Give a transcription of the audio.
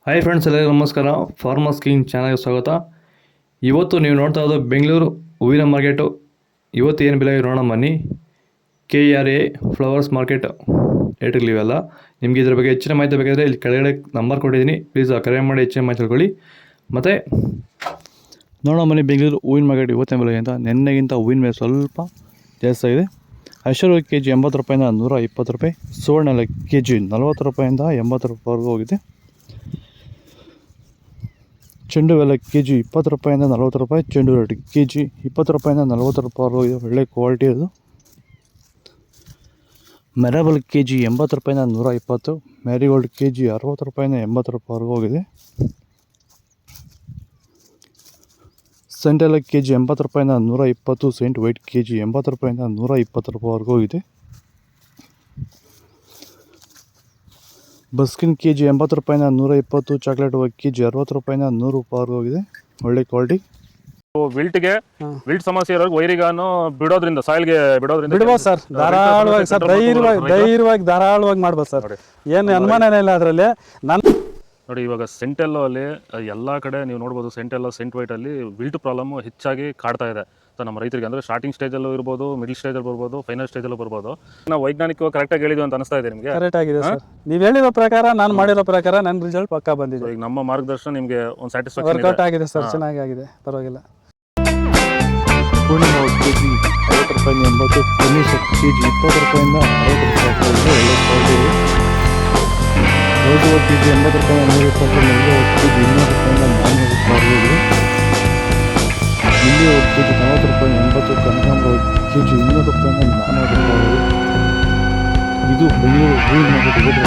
Hi friends, ಎಲ್ಲರಿಗೂ ನಮಸ್ಕಾರ. Farmers king ಚಾನಲ್ಗೆ ಸ್ವಾಗತ. ಇವತ್ತು ನೀವು ನೋಡ್ತಾ ಇರೋದು ಬೆಂಗಳೂರು ಹೂವಿನ ಮಾರ್ಕೆಟು. ಇವತ್ತು ಏನು ಬೆಲೆ ನೋಡೋಣ ಬನ್ನಿ. KRA ಫ್ಲವರ್ಸ್ ಮಾರ್ಕೆಟ್ ರೇಟ್ಗಳಿವೆಲ್ಲ. ನಿಮಗೆ ಇದ್ರ ಬಗ್ಗೆ ಹೆಚ್ಚಿನ ಮಾಹಿತಿ ಬೇಕಾದರೆ ಇಲ್ಲಿ ಕೆಳಗಡೆ ನಂಬರ್ ಕೊಟ್ಟಿದ್ದೀನಿ, ಪ್ಲೀಸ್ ಕರೆ ಮಾಡಿ ಹೆಚ್ಚಿನ ಮಾಹಿತಿ ತಿಳ್ಕೊಳ್ಳಿ. ಮತ್ತು ನೋಡೋಣ ಬನ್ನಿ ಬೆಂಗಳೂರು ಹೂವಿನ ಮಾರ್ಕೆಟ್ ಇವತ್ತಿನ ಬೆಲೆ ಅಂತ. ನಿನ್ನೆಗಿಂತ ಹೂವಿನ ಬೆಲೆ ಸ್ವಲ್ಪ ಜಾಸ್ತಿ ಆಗಿದೆ. ಐಶ್ವರ್ಯ KG 80 ರೂಪಾಯಿಂದ 120 ರೂಪಾಯಿ. ಸುವರ್ಣ KG 40 ರೂಪಾಯಿಂದ 80 ರೂಪಾಯಿವರೆಗೂ ಹೋಗಿದೆ. ಚೆಂಡು ಎಲ್ಲ KG 20 ರೂಪಾಯಿಂದ 40 ರೂಪಾಯಿ. ಚೆಂಡು ರೇಟ್ KG 20 ರೂಪಾಯಿಂದ 40 ರೂಪಾಯಿವರೆಗೂ ಇದೆ. ಒಳ್ಳೆ ಕ್ವಾಲಿಟಿ ಅದು. ಮೆರಾಬಲ್ KG 80 ರೂಪಾಯಿಂದ 120. ಮ್ಯಾರಿಗೋಲ್ಡ್ KG 60 ರೂಪಾಯಿಂದ 80 ರೂಪಾಯಿವರೆಗೂ ಹೋಗಿದೆ. ಸೆಂಟ್ ಎಲ್ಲ KG 80 ರೂಪಾಯಿಂದ 120. ಸೆಂಟ್ ವೈಟ್ KG 80 ರೂಪಾಯಿಂದ 120 ರೂಪಾಯಿವರೆಗೂ ಹೋಗಿದೆ. ಬಸ್ಕಿನ್ KG 80 ರೂಪಾಯಿಂದ 120. ಚಾಕ್ಲೇಟ್ KG 60 ರೂಪಾಯಿಂದ 100 ರೂಪಾಯಿವರೆಗೂ ಹೋಗಿದೆ. ಒಳ್ಳೆ ಕ್ವಾಲಿಟಿ. ವಿಲ್ಟ್ಗೆ ವಿಲ್ಟ್ ಸಮಸ್ಯೆ ಇರೋರ್ಗೆ ವೈರಿಗಾನು ಬಿಡೋದ್ರಿಂದ ಸಾಯಿಲ್ಗೆ ಬಿಡ್ಬೋದು ಸರ್, ಧಾರಾಳವಾಗಿ ಸರ್, ಧೈರ್ಯವಾಗಿ ಧಾರಾಳವಾಗಿ ಮಾಡ್ಬೋದು ಸರ್. ಏನು ಅನುಮಾನನೇ ಇಲ್ಲ ಅದರಲ್ಲಿ. ನೋಡಿ, ಇವಾಗ ಸೆಂಟೆಲ್ಲೋ ಅಲ್ಲಿ ಎಲ್ಲ ಕಡೆ ನೀವು ನೋಡ್ಬೋದು, ಸೆಂಟೆಲ್ಲೋ ಸೆಂಟ್ ವೈಟ್ ಅಲ್ಲಿ ವಿಲ್ಟ್ ಪ್ರಾಬ್ಲಮ್ ಹೆಚ್ಚಾಗಿ ಕಾಡ್ತಾ ಇದೆ. ನಮ್ಮ ರೈತರಿಗೆ ಅಂದರೆ ಸ್ಟಾರ್ಟಿಂಗ್ ಸ್ಟೇಜಲ್ಲೂ ಇರ್ಬೋದು, ಮಿಡಲ್ ಸ್ಟೇಜಲ್ಲಿ ಬರ್ಬೋದು, ಫೈನಲ್ ಸ್ಟೇಜಲ್ಲೂ ಬರ್ಬೋದು. ನಾವು ವೈಜ್ಞಾನಿಕವಾಗಿ ಕರೆಕ್ಟಾಗಿ ಹೇಳಿದ್ವಿ ಅಂತ ಅನಿಸ್ತಾ ಇದೆ ನಿಮಗೆ? ಕರೆಕ್ಟ್ ಆಗಿದೆ ಸರ್. ನೀವು ಹೇಳಿರೋ ಪ್ರಕಾರ, ನಾನು ಮಾಡಿರೋ ಪ್ರಕಾರ ನನ್ನ ರಿಸಲ್ಟ್ ಪಕ್ಕಾ ಬಂದಿದೆ. ಈಗ ನಮ್ಮ ಮಾರ್ಗದರ್ಶನ ನಿಮಗೆ ಒಂದು ಸ್ಯಾಟಿಸ್ಫ್ಯಾಕ್ಷನ್ ವರ್ಕೌಟ್ ಆಗಿದೆ ಸರ್, ಚೆನ್ನಾಗಿ ಆಗಿದೆ, ಪರವಾಗಿಲ್ಲ. ಪೂರ್ಣಿಮಾ KG 50 ರೂಪಾಯಿಂದ 80. ಕನಿಷ್ KG 20 ರೂಪಾಯಿಂದ 60 ರೂಪಾಯಿ. ಒಳ್ಳೆ ಕ್ವಾಲಿಟಿ. ರೋಜು KG 80 ರೂಪಾಯಿಂದ 120. ಮೆಲ್ಗೆ KG 200 ರೂಪಾಯಿಂದ 400 ರೂಪಾಯಿ ಇದೆ. ಇಲ್ಲಿ KG 40 ರೂಪಾಯಿಂದ 80. ಕನಕಾಂಬರ KG 200 ರೂಪಾಯಿಂದ 400 ರೂಪಾಯಿ ಇದೆ. ಇದು ಬೆಂಗಳೂರು ಹೂವಿನ ಮಾರ್ಕೆಟ್ ಇವತ್ತು